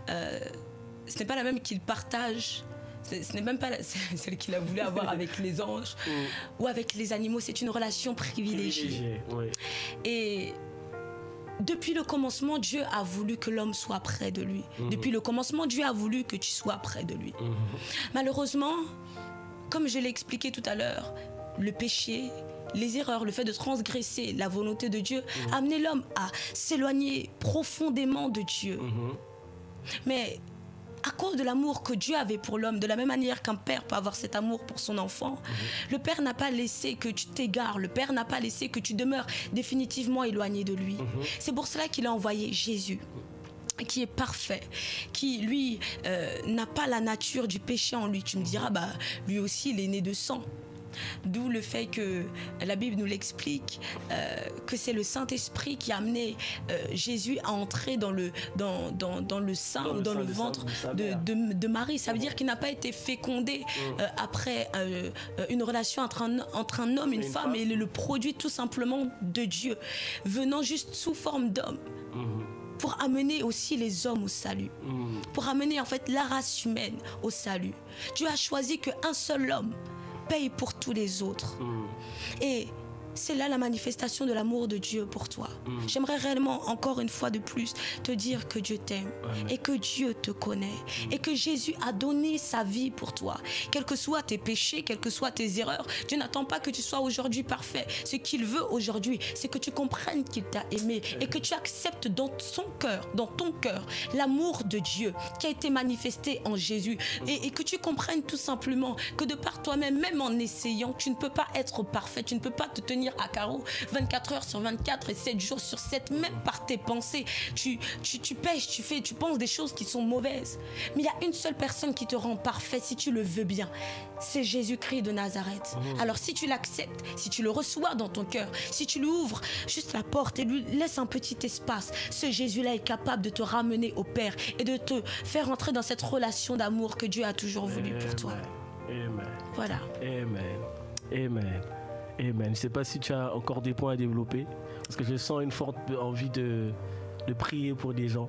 ce n'est pas la même qu'il partage, ce n'est même pas celle qu'il a voulu avoir avec les anges ou avec les animaux. C'est une relation privilégiée. Oui. Et depuis le commencement, Dieu a voulu que l'homme soit près de lui. Depuis le commencement, Dieu a voulu que tu sois près de lui. Malheureusement, comme je l'ai expliqué tout à l'heure, le péché, les erreurs, le fait de transgresser la volonté de Dieu a amené l'homme à s'éloigner profondément de Dieu. Mais à cause de l'amour que Dieu avait pour l'homme, de la même manière qu'un père peut avoir cet amour pour son enfant, le père n'a pas laissé que tu t'égares, le père n'a pas laissé que tu demeures définitivement éloigné de lui. C'est pour cela qu'il a envoyé Jésus, qui est parfait, qui lui n'a pas la nature du péché en lui. Tu me diras, lui aussi il est né de sang. D'où le fait que la Bible nous l'explique, que c'est le Saint-Esprit qui a amené Jésus à entrer dans le sein ou dans le ventre de Marie. Ça veut dire qu'il n'a pas été fécondé après une relation entre un homme et une femme, mais il est le produit tout simplement de Dieu, venant juste sous forme d'homme. Pour amener aussi les hommes au salut, pour amener en fait la race humaine au salut. Dieu a choisi qu'un seul homme paye pour tous les autres. Et c'est là la manifestation de l'amour de Dieu pour toi. J'aimerais réellement, encore une fois de plus, te dire que Dieu t'aime et que Dieu te connaît et que Jésus a donné sa vie pour toi. Quels que soient tes péchés, quelles que soient tes erreurs, Dieu n'attend pas que tu sois aujourd'hui parfait. Ce qu'il veut aujourd'hui, c'est que tu comprennes qu'il t'a aimé et que tu acceptes dans ton cœur, l'amour de Dieu qui a été manifesté en Jésus et que tu comprennes tout simplement que de par toi-même, même en essayant, tu ne peux pas être parfait, tu ne peux pas te tenir tenir à carreau 24 heures sur 24 et 7 jours sur 7, même par tes pensées. Tu pêches, tu penses des choses qui sont mauvaises. Mais il y a une seule personne qui te rend parfait si tu le veux bien. C'est Jésus-Christ de Nazareth. Alors si tu l'acceptes, si tu le reçois dans ton cœur, si tu lui ouvres juste la porte et lui laisses un petit espace, ce Jésus-là est capable de te ramener au Père et de te faire entrer dans cette relation d'amour que Dieu a toujours voulu pour toi. Amen. Voilà. Amen. Amen. Amen. Je ne sais pas si tu as encore des points à développer, parce que je sens une forte envie de prier pour des gens,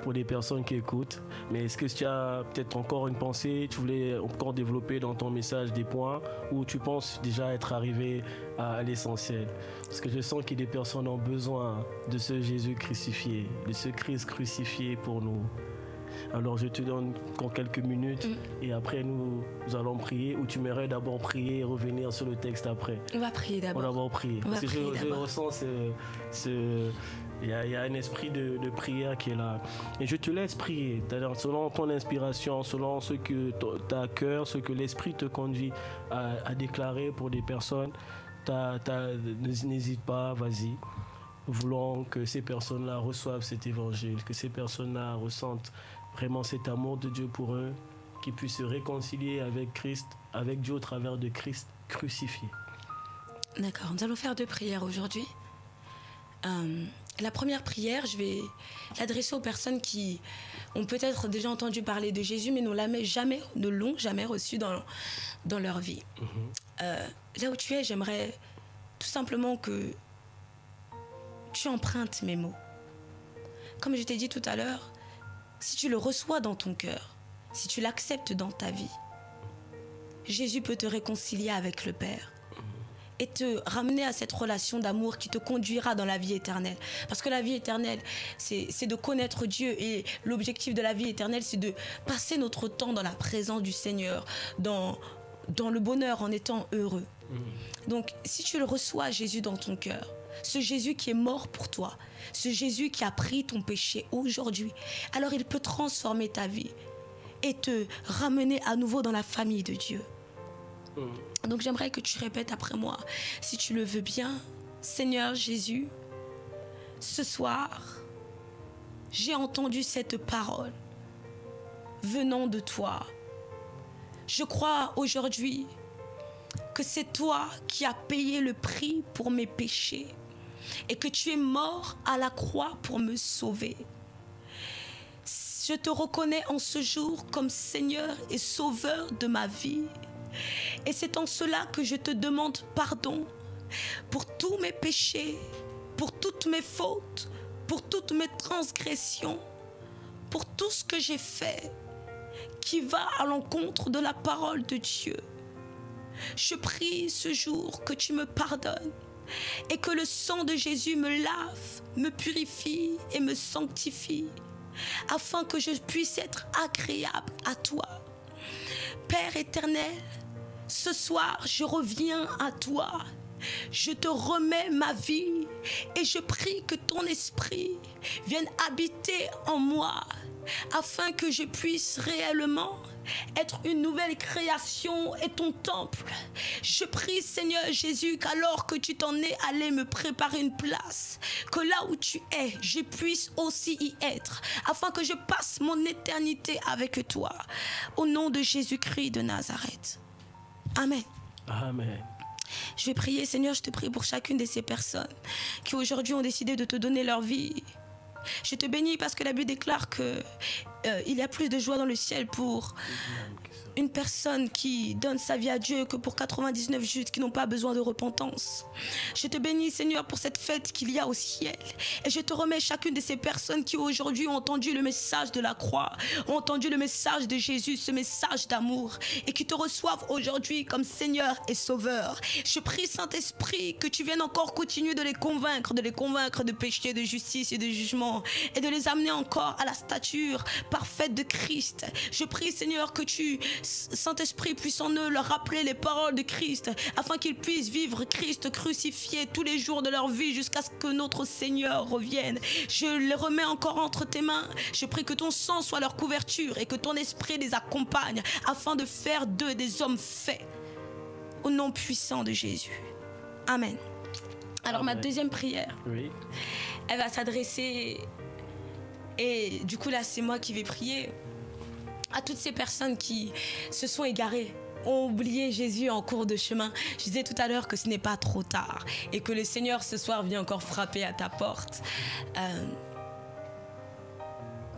pour des personnes qui écoutent. Mais est-ce que tu as peut-être encore une pensée, tu voulais encore développer dans ton message des points, ou tu penses déjà être arrivé à l'essentiel? Parce que je sens que des personnes ont besoin de ce Jésus crucifié, de ce Christ crucifié pour nous. Alors je te donne encore quelques minutes et après nous allons prier, ou tu m'aimerais d'abord prier et revenir sur le texte après? On va prier d'abord. On va d'abord prier. Parce que je ressens il y a un esprit de prière qui est là. Et je te laisse prier, selon ton inspiration, selon ce que tu as à cœur, ce que l'esprit te conduit à déclarer pour des personnes. N'hésite pas, vas-y. Nous voulons que ces personnes-là reçoivent cet évangile, que ces personnes-là ressentent vraiment cet amour de Dieu pour eux, qu'ils puissent se réconcilier avec Christ, avec Dieu au travers de Christ crucifié. D'accord, nous allons faire 2 prières aujourd'hui. La première prière, je vais l'adresser aux personnes qui ont peut-être déjà entendu parler de Jésus, mais ne l'ont jamais reçu dans leur vie. Là où tu es, j'aimerais tout simplement que tu empruntes mes mots. Comme je t'ai dit tout à l'heure, si tu le reçois dans ton cœur, si tu l'acceptes dans ta vie, Jésus peut te réconcilier avec le Père et te ramener à cette relation d'amour qui te conduira dans la vie éternelle. Parce que la vie éternelle, c'est de connaître Dieu, et l'objectif de la vie éternelle, c'est de passer notre temps dans la présence du Seigneur, dans le bonheur, en étant heureux. Donc, si tu le reçois, Jésus, dans ton cœur, ce Jésus qui est mort pour toi, ce Jésus qui a pris ton péché aujourd'hui, alors il peut transformer ta vie et te ramener à nouveau dans la famille de Dieu. Donc j'aimerais que tu répètes après moi, si tu le veux bien: Seigneur Jésus, ce soir, j'ai entendu cette parole venant de toi. Je crois aujourd'hui que c'est toi qui as payé le prix pour mes péchés et que tu es mort à la croix pour me sauver. Je te reconnais en ce jour comme Seigneur et Sauveur de ma vie. Et c'est en cela que je te demande pardon pour tous mes péchés, pour toutes mes fautes, pour toutes mes transgressions, pour tout ce que j'ai fait qui va à l'encontre de la parole de Dieu. Je prie ce jour que tu me pardonnes et que le sang de Jésus me lave, me purifie et me sanctifie, afin que je puisse être agréable à toi. Père éternel, ce soir, je reviens à toi. Je te remets ma vie et je prie que ton esprit vienne habiter en moi, afin que je puisse réellement être une nouvelle création et ton temple. Je prie, Seigneur Jésus, qu'alors que tu t'en es allé me préparer une place, que là où tu es, je puisse aussi y être, afin que je passe mon éternité avec toi. Au nom de Jésus-Christ de Nazareth. Amen. Amen. Je vais prier, Seigneur, je te prie pour chacune de ces personnes qui aujourd'hui ont décidé de te donner leur vie. Je te bénis parce que la Bible déclare que il y a plus de joie dans le ciel pour une personne qui donne sa vie à Dieu que pour 99 justes qui n'ont pas besoin de repentance. Je te bénis, Seigneur, pour cette fête qu'il y a au ciel. Et je te remets chacune de ces personnes qui aujourd'hui ont entendu le message de la croix, ont entendu le message de Jésus, ce message d'amour, et qui te reçoivent aujourd'hui comme Seigneur et Sauveur. Je prie, Saint-Esprit, que tu viennes encore continuer de les convaincre de péché, de justice et de jugement, et de les amener encore à la stature parfaite de Christ. Je prie, Seigneur, que tu, Saint-Esprit, puisse en eux leur rappeler les paroles de Christ, afin qu'ils puissent vivre Christ crucifié tous les jours de leur vie jusqu'à ce que notre Seigneur revienne. Je les remets encore entre tes mains. Je prie que ton sang soit leur couverture et que ton esprit les accompagne afin de faire d'eux des hommes faits. Au nom puissant de Jésus. Amen. Alors ma deuxième prière, Oui. elle va s'adresser, et du coup là c'est moi qui vais prier, à toutes ces personnes qui se sont égarées, ont oublié Jésus en cours de chemin. Je disais tout à l'heure que ce n'est pas trop tard et que le Seigneur ce soir vient encore frapper à ta porte.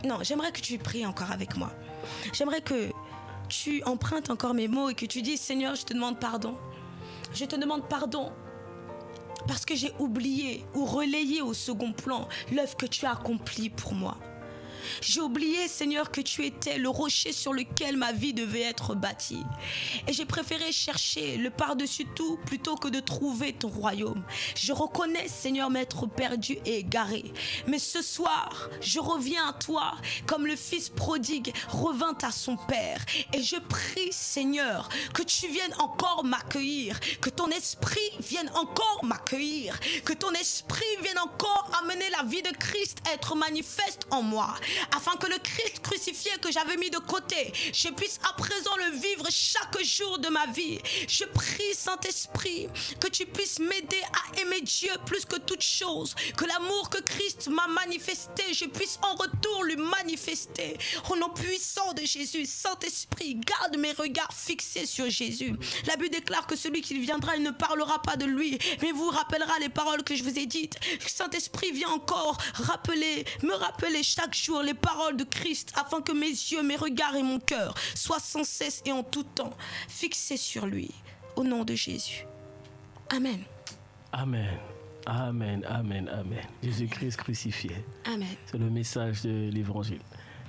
Non, j'aimerais que tu pries encore avec moi. J'aimerais que tu empruntes encore mes mots et que tu dises: Seigneur, je te demande pardon. Je te demande pardon parce que j'ai oublié ou relayé au second plan l'œuvre que tu as accomplie pour moi. J'ai oublié, Seigneur, que tu étais le rocher sur lequel ma vie devait être bâtie. Et j'ai préféré chercher le par-dessus tout plutôt que de trouver ton royaume. Je reconnais, Seigneur, m'être perdu et égaré. Mais ce soir, je reviens à toi comme le fils prodigue revint à son père. Et je prie, Seigneur, que tu viennes encore m'accueillir, que ton esprit vienne encore m'accueillir, que ton esprit vienne encore amener la vie de Christ à être manifeste en moi, afin que le Christ crucifié que j'avais mis de côté, je puisse à présent le vivre chaque jour de ma vie. Je prie, Saint-Esprit, que tu puisses m'aider à aimer Dieu plus que toute chose, que l'amour que Christ m'a manifesté, je puisse en retour lui manifester. Au nom puissant de Jésus, Saint-Esprit, garde mes regards fixés sur Jésus. La Bible déclare que celui qui viendra, il ne parlera pas de lui, mais vous rappellera les paroles que je vous ai dites. Saint-Esprit, viens encore me rappeler chaque jour les paroles de Christ, afin que mes yeux, mes regards et mon cœur soient sans cesse et en tout temps fixés sur lui. Au nom de Jésus. Amen. Amen. Amen, amen, amen. Jésus-Christ crucifié. Amen. C'est le message de l'évangile.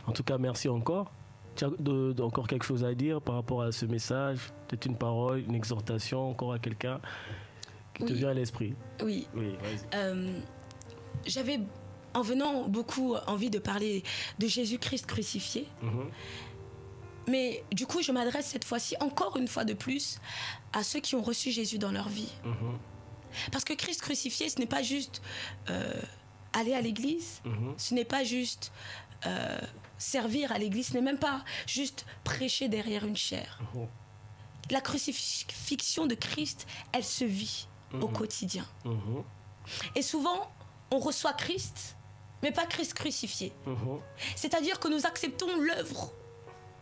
En tout cas, merci encore. Tu as encore quelque chose à dire par rapport à ce message? Peut-être une parole, une exhortation encore à quelqu'un qui te vient à l'esprit? Oui. Oui, vas-y. J'avais, en venant, beaucoup envie de parler de Jésus-Christ crucifié. Mais du coup, je m'adresse cette fois-ci, encore une fois de plus, à ceux qui ont reçu Jésus dans leur vie. Parce que Christ crucifié, ce n'est pas juste aller à l'église, ce n'est pas juste servir à l'église, ce n'est même pas juste prêcher derrière une chaire. La crucifixion de Christ, elle se vit au quotidien. Et souvent, on reçoit Christ, mais pas Christ crucifié. C'est-à-dire que nous acceptons l'œuvre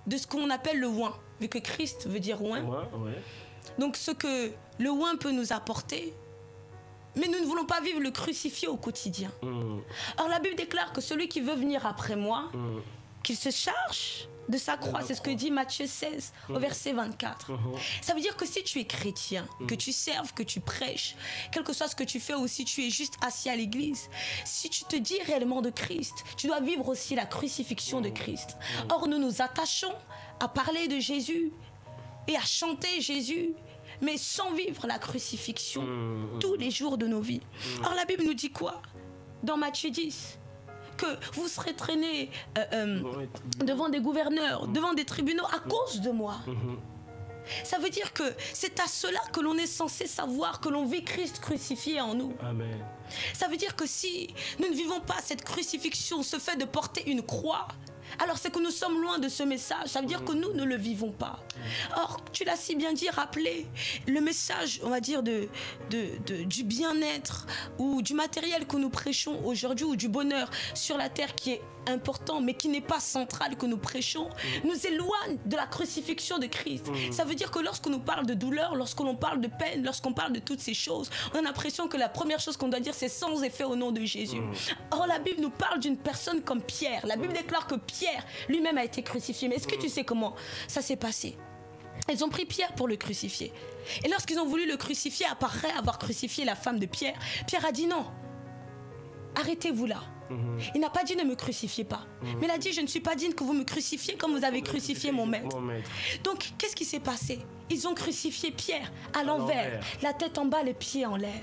de ce qu'on appelle le oint, vu que Christ veut dire oint. Donc ce que le oint peut nous apporter, mais nous ne voulons pas vivre le crucifié au quotidien. Or la Bible déclare que celui qui veut venir après moi, qu'il se charge de sa croix. C'est ce que dit Matthieu 16 au verset 24. Ça veut dire que si tu es chrétien, que tu serves, que tu prêches, quel que soit ce que tu fais, ou si tu es juste assis à l'église, si tu te dis réellement de Christ, tu dois vivre aussi la crucifixion de Christ. Or nous nous attachons à parler de Jésus et à chanter Jésus, mais sans vivre la crucifixion tous les jours de nos vies. Or la Bible nous dit quoi dans Matthieu 10? Que vous serez traînés devant des gouverneurs, devant des tribunaux à cause de moi. Ça veut dire que c'est à cela que l'on est censé savoir que l'on vit Christ crucifié en nous. Amen. Ça veut dire que si nous ne vivons pas cette crucifixion, ce fait de porter une croix, alors c'est que nous sommes loin de ce message. Ça veut dire que nous ne le vivons pas. Or, tu l'as si bien dit, rappelé, le message, on va dire, du bien-être ou du matériel que nous prêchons aujourd'hui, ou du bonheur sur la terre qui est important, mais qui n'est pas central que nous prêchons, nous éloigne de la crucifixion de Christ. Ça veut dire que lorsqu'on nous parle de douleur, lorsqu'on parle de peine, lorsqu'on parle de toutes ces choses, on a l'impression que la première chose qu'on doit dire, c'est sans effet au nom de Jésus. Or, la Bible nous parle d'une personne comme Pierre. La Bible déclare que Pierre lui-même a été crucifié. Mais est-ce que tu sais comment ça s'est passé? Ils ont pris Pierre pour le crucifier. Et lorsqu'ils ont voulu le crucifier, après avoir crucifié la femme de Pierre, Pierre a dit non, arrêtez-vous là. Il n'a pas dit ne me crucifiez pas, mais il a dit je ne suis pas digne que vous me crucifiez comme vous avez crucifié mon maître. Donc qu'est-ce qui s'est passé? Ils ont crucifié Pierre à l'envers, la tête en bas, les pieds en l'air.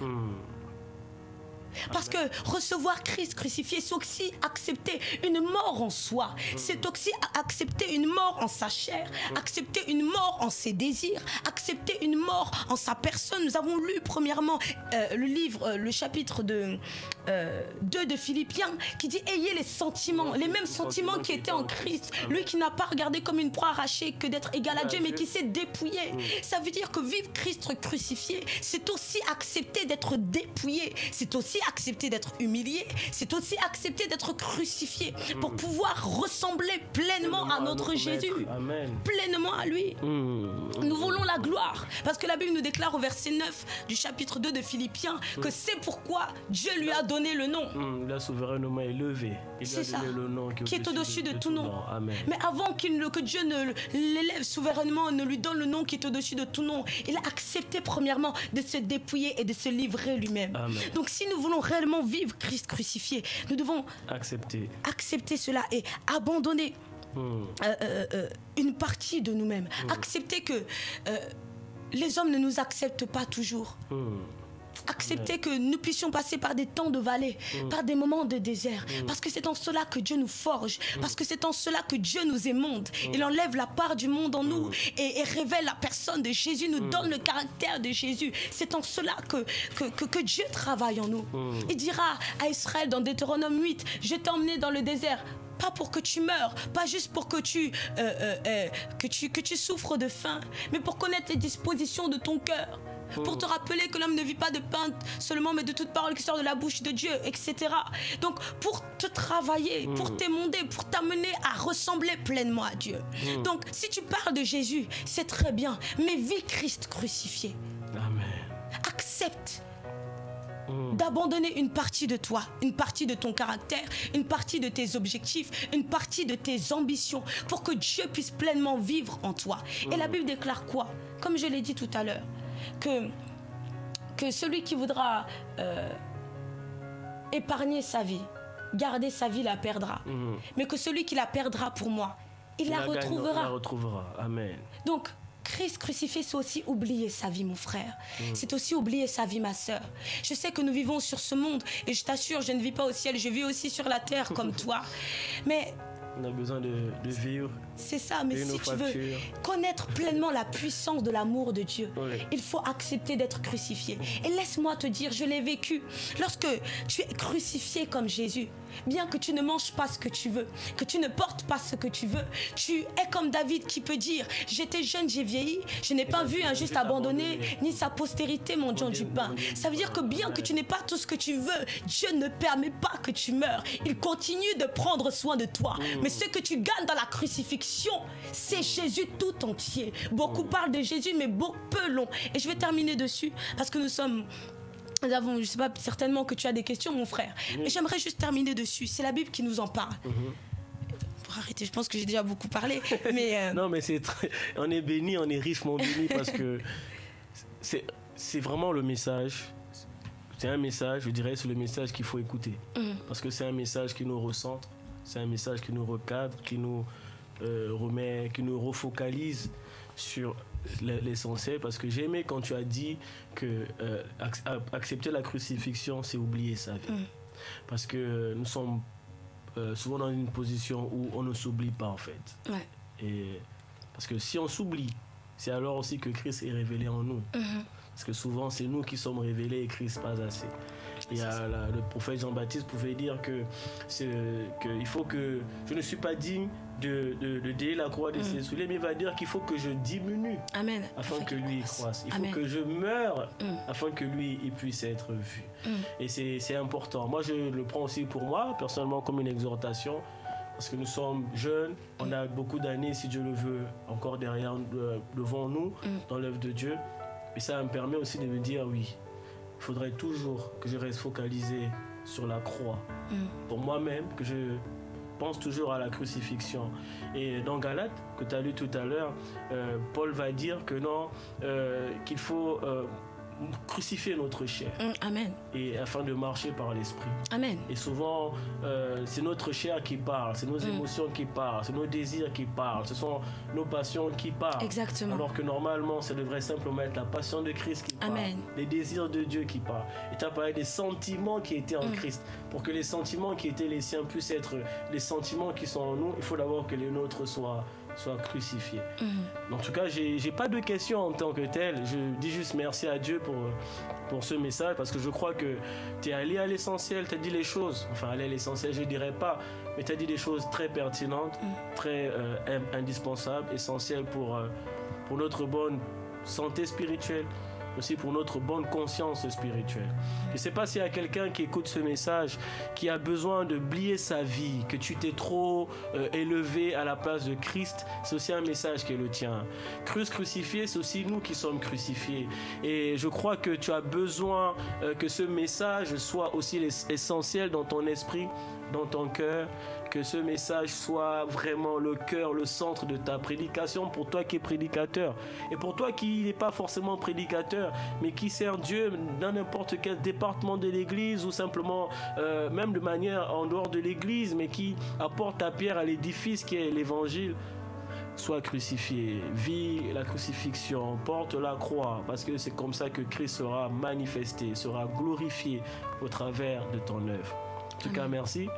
Parce que recevoir Christ crucifié, c'est aussi accepter une mort en soi. C'est aussi accepter une mort en sa chair, accepter une mort en ses désirs, accepter une mort en sa personne. Nous avons lu premièrement le chapitre 2 de Philippiens qui dit ayez les sentiments, les mêmes sentiments qui étaient en Christ. Lui qui n'a pas regardé comme une proie arrachée que d'être égal à Dieu, mais qui s'est dépouillé. Ça veut dire que vivre Christ crucifié, c'est aussi accepter d'être dépouillé, c'est aussi accepter d'être humilié, c'est aussi accepter d'être crucifié pour pouvoir ressembler pleinement à notre Jésus. Amen. Pleinement à lui. Nous voulons la gloire. Parce que la Bible nous déclare au verset 9 du chapitre 2 de Philippiens que c'est pourquoi Dieu lui a donné le nom. Il a souverainement élevé. Il C'est a donné le nom qui est au-dessus de tout nom. Amen. Mais avant que Dieu ne l'élève souverainement, ne lui donne le nom qui est au-dessus de tout nom, il a accepté premièrement de se dépouiller et de se livrer lui-même. Amen. Donc si nous voulons réellement vivre Christ crucifié, nous devons accepter cela et abandonner une partie de nous-mêmes. Accepter que les hommes ne nous acceptent pas toujours. Accepter que nous puissions passer par des temps de vallée, par des moments de désert, parce que c'est en cela que Dieu nous forge, parce que c'est en cela que Dieu nous émonde. Il enlève la part du monde en nous et révèle la personne de Jésus, nous donne le caractère de Jésus. C'est en cela que Dieu travaille en nous. Il dira à Israël dans Deutéronome 8, je t'ai emmené dans le désert, pas pour que tu meurs, pas juste pour que tu souffres de faim, mais pour connaître les dispositions de ton cœur. Pour te rappeler que l'homme ne vit pas de pain seulement, mais de toute parole qui sort de la bouche de Dieu, etc. Donc, pour te travailler, pour t'émonder, pour t'amener à ressembler pleinement à Dieu. Donc, si tu parles de Jésus, c'est très bien, mais vis Christ crucifié. Amen. Accepte d'abandonner une partie de toi, une partie de ton caractère, une partie de tes objectifs, une partie de tes ambitions, pour que Dieu puisse pleinement vivre en toi. Et la Bible déclare quoi? Comme je l'ai dit tout à l'heure, que celui qui voudra épargner sa vie, garder sa vie, la perdra. Mais que celui qui la perdra pour moi, il la retrouvera. Il la retrouvera. Amen. Donc, Christ crucifié, c'est aussi oublier sa vie, mon frère. C'est aussi oublier sa vie, ma sœur. Je sais que nous vivons sur ce monde et je t'assure, je ne vis pas au ciel, je vis aussi sur la terre comme toi. Mais on a besoin de vivre. C'est ça, mais si tu veux connaître pleinement la puissance de l'amour de Dieu, il faut accepter d'être crucifié. Et laisse-moi te dire, je l'ai vécu. Lorsque tu es crucifié comme Jésus, bien que tu ne manges pas ce que tu veux, que tu ne portes pas ce que tu veux, tu es comme David qui peut dire, j'étais jeune, j'ai vieilli, je n'ai pas vu un juste abandonné, ni sa postérité mendiant du pain. Ça veut dire que bien que tu n'aies pas tout ce que tu veux, Dieu ne permet pas que tu meurs. Il continue de prendre soin de toi. Mais ce que tu gagnes dans la crucifixion, c'est Jésus tout entier. Beaucoup parlent de Jésus, mais peu l'ont. Et je vais terminer dessus, parce que nous avons, je sais pas, certainement que tu as des questions, mon frère. Mais j'aimerais juste terminer dessus. C'est la Bible qui nous en parle. Pour arrêter, je pense que j'ai déjà beaucoup parlé. Mais non, mais on est béni, on est richement béni, parce que c'est vraiment le message. C'est un message, je dirais, c'est le message qu'il faut écouter. Parce que c'est un message qui nous recentre, c'est un message qui nous recadre, qui nous remet, qui nous refocalise sur l'essentiel. Parce que j'ai aimé quand tu as dit que accepter la crucifixion, c'est oublier sa vie. Parce que nous sommes souvent dans une position où on ne s'oublie pas, en fait. Ouais. Et parce que si on s'oublie, c'est alors aussi que Christ est révélé en nous. Parce que souvent, c'est nous qui sommes révélés et Christ pas assez. Et le prophète Jean-Baptiste pouvait dire que il faut que je ne suis pas digne de délier la croix de ses souliers, mais il va dire qu'il faut que je diminue. Amen. Afin que lui croisse. Il faut que je meure afin que lui il puisse être vu. Et c'est important. Moi, je le prends aussi pour moi, personnellement, comme une exhortation. Parce que nous sommes jeunes, on a beaucoup d'années, si Dieu le veut, encore devant nous, dans l'œuvre de Dieu. Et ça me permet aussi de me dire, oui, il faudrait toujours que je reste focalisé sur la croix. Pour moi-même, que je pense toujours à la crucifixion. Et dans Galates, que tu as lu tout à l'heure, Paul va dire que non, qu'il faut crucifier notre chair. Amen. Et afin de marcher par l'esprit. Amen. Et souvent, c'est notre chair qui parle, c'est nos émotions qui parlent, c'est nos désirs qui parlent, ce sont nos passions qui parlent. Exactement. Alors que normalement, ça devrait simplement être la passion de Christ qui parle, Amen. les désirs de Dieu qui parlent. Et tu as parlé des sentiments qui étaient en Christ. Pour que les sentiments qui étaient les siens puissent être les sentiments qui sont en nous, il faut d'abord que les nôtres soient crucifiés. En tout cas, j'ai pas de questions en tant que tel. Je dis juste merci à Dieu pour ce message, parce que je crois que tu es allé à l'essentiel, tu as dit les choses, enfin aller à l'essentiel je dirais pas, mais tu as dit des choses très pertinentes, très indispensables, essentielles pour notre bonne santé spirituelle, aussi pour notre bonne conscience spirituelle. Je ne sais pas s'il y a quelqu'un qui écoute ce message, qui a besoin d'oublier sa vie, que tu t'es trop élevé à la place de Christ. C'est aussi un message qui est le tien. Christ crucifié, c'est aussi nous qui sommes crucifiés. Et je crois que tu as besoin que ce message soit aussi essentiel dans ton esprit, dans ton cœur, que ce message soit vraiment le cœur, le centre de ta prédication, pour toi qui es prédicateur et pour toi qui n'est pas forcément prédicateur mais qui sert Dieu dans n'importe quel département de l'église ou simplement même de manière en dehors de l'église, mais qui apporte ta pierre à l'édifice qui est l'évangile. Sois crucifié, vis la crucifixion, porte la croix, parce que c'est comme ça que Christ sera manifesté, sera glorifié au travers de ton œuvre. En tout cas, merci.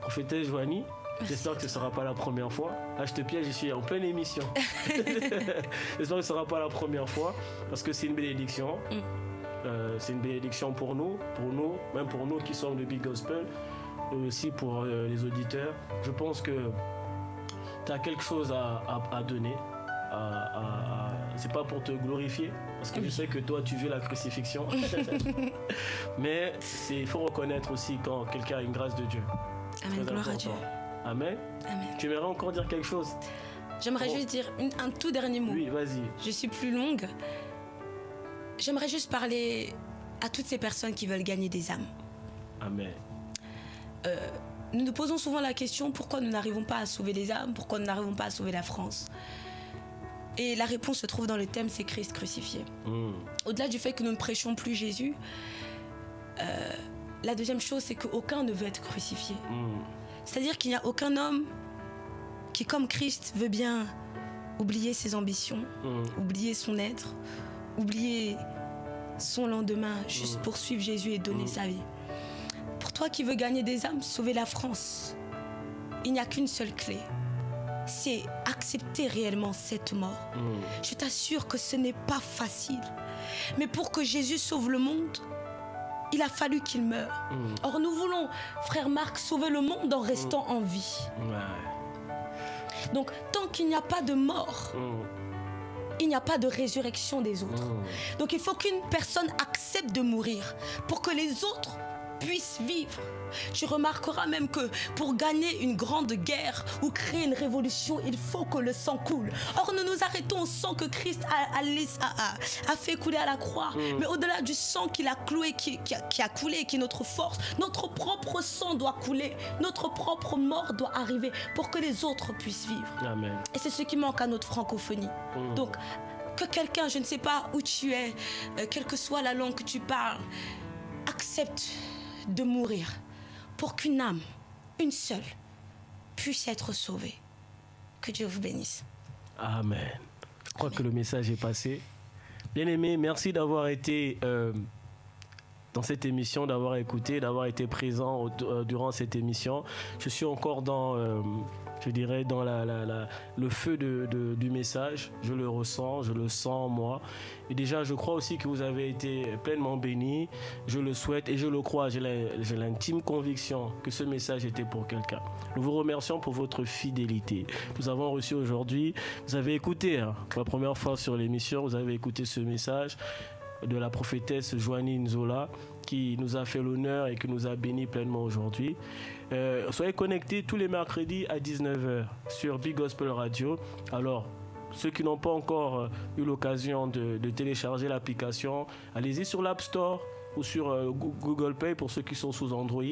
Prophétesse Joanie, j'espère que ce ne sera pas la première fois. Là, je te piège, je suis en pleine émission. J'espère que ce ne sera pas la première fois, parce que c'est une bénédiction. C'est une bénédiction pour nous, même pour nous qui sommes de Big Gospel, et aussi pour les auditeurs. Je pense que tu as quelque chose à donner. C'est pas pour te glorifier, parce que je sais que toi tu vis la crucifixion. Mais il faut reconnaître aussi quand quelqu'un a une grâce de Dieu. Amen, gloire à Dieu. Amen. Amen. Tu aimerais encore dire quelque chose? J'aimerais juste dire un tout dernier mot. Oui, vas-y. Je suis plus longue. J'aimerais juste parler à toutes ces personnes qui veulent gagner des âmes. Amen. Nous nous posons souvent la question, pourquoi nous n'arrivons pas à sauver les âmes? Pourquoi nous n'arrivons pas à sauver la France? Et la réponse se trouve dans le thème, c'est Christ crucifié. Au-delà du fait que nous ne prêchons plus Jésus, la deuxième chose, c'est qu'aucun ne veut être crucifié. C'est-à-dire qu'il n'y a aucun homme qui, comme Christ, veut bien oublier ses ambitions, oublier son être, oublier son lendemain, juste pour suivre Jésus et donner sa vie. Pour toi qui veux gagner des âmes, sauver la France, il n'y a qu'une seule clé. C'est accepter réellement cette mort. Je t'assure que ce n'est pas facile. Mais pour que Jésus sauve le monde, il a fallu qu'il meure. Or, nous voulons, frère Marc, sauver le monde en restant en vie. Donc, tant qu'il n'y a pas de mort, il n'y a pas de résurrection des autres. Donc, il faut qu'une personne accepte de mourir pour que les autres puissent vivre. Tu remarqueras même que pour gagner une grande guerre ou créer une révolution, il faut que le sang coule. Or, nous nous arrêtons au sang que Christ a fait couler à la croix. Mais au-delà du sang qu'il a cloué, qui a coulé, qui est notre force, notre propre sang doit couler. Notre propre mort doit arriver pour que les autres puissent vivre. Amen. Et c'est ce qui manque à notre francophonie. Donc, que quelqu'un, je ne sais pas où tu es, quelle que soit la langue que tu parles, accepte de mourir pour qu'une âme, une seule, puisse être sauvée. Que Dieu vous bénisse. Amen. Je crois que le message est passé. Bien-aimé, merci d'avoir été dans cette émission, d'avoir écouté, d'avoir été présent durant cette émission. Je suis encore dans, je dirais, dans le feu du message. Je le ressens, je le sens moi. Et déjà, je crois aussi que vous avez été pleinement bénis. Je le souhaite et je le crois. J'ai l'intime conviction que ce message était pour quelqu'un. Nous vous remercions pour votre fidélité. Nous avons reçu aujourd'hui, vous avez écouté, pour la première fois sur l'émission, vous avez écouté ce message de la prophétesse Joanie Nzola, qui nous a fait l'honneur et qui nous a bénis pleinement aujourd'hui. Soyez connectés tous les mercredis à 19h sur Big Gospel Radio. Alors, ceux qui n'ont pas encore eu l'occasion de télécharger l'application, allez-y sur l'App Store ou sur Google Play pour ceux qui sont sous Android.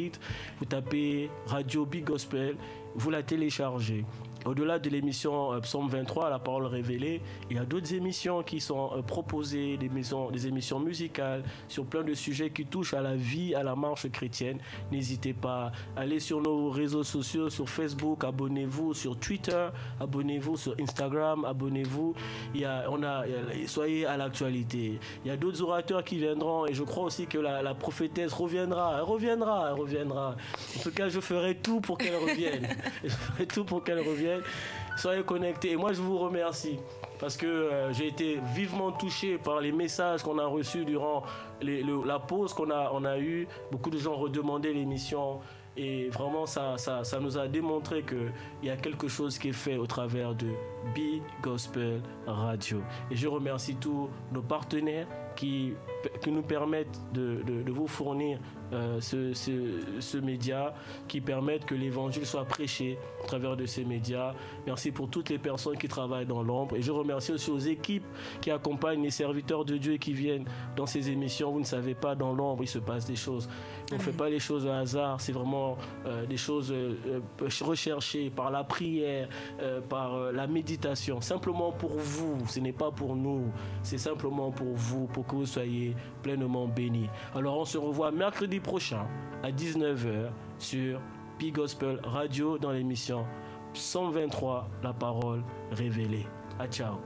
Vous tapez Radio Big Gospel vous la téléchargez. Au-delà de l'émission Psaume 23, la parole révélée, il y a d'autres émissions qui sont proposées, des émissions musicales sur plein de sujets qui touchent à la vie, à la marche chrétienne. N'hésitez pas, allez sur nos réseaux sociaux, sur Facebook, abonnez-vous, sur Twitter, abonnez-vous, sur Instagram, abonnez-vous. Soyez à l'actualité. Il y a d'autres orateurs qui viendront et je crois aussi que la prophétesse reviendra. Elle reviendra. En tout cas, je ferai tout pour qu'elle revienne. Soyez connectés. Et moi, je vous remercie parce que j'ai été vivement touché par les messages qu'on a reçus durant la pause qu'on a eue. Beaucoup de gens redemandaient l'émission. Et vraiment, ça nous a démontré qu'il y a quelque chose qui est fait au travers de Be Gospel Radio. Et je remercie tous nos partenaires qui nous permettent de vous fournir ce média, qui permettent que l'évangile soit prêché au travers de ces médias. Merci pour toutes les personnes qui travaillent dans l'ombre. Et je remercie aussi aux équipes qui accompagnent les serviteurs de Dieu et qui viennent dans ces émissions. Vous ne savez pas, dans l'ombre, il se passe des choses. On ne fait pas les choses au hasard. C'est vraiment des choses recherchées par la prière, par la méditation. Simplement pour vous. Ce n'est pas pour nous. C'est simplement pour vous, pour que vous soyez pleinement bénis. Alors on se revoit mercredi prochain à 19h sur Be Gospel Radio dans l'émission 123, la parole révélée. Ciao.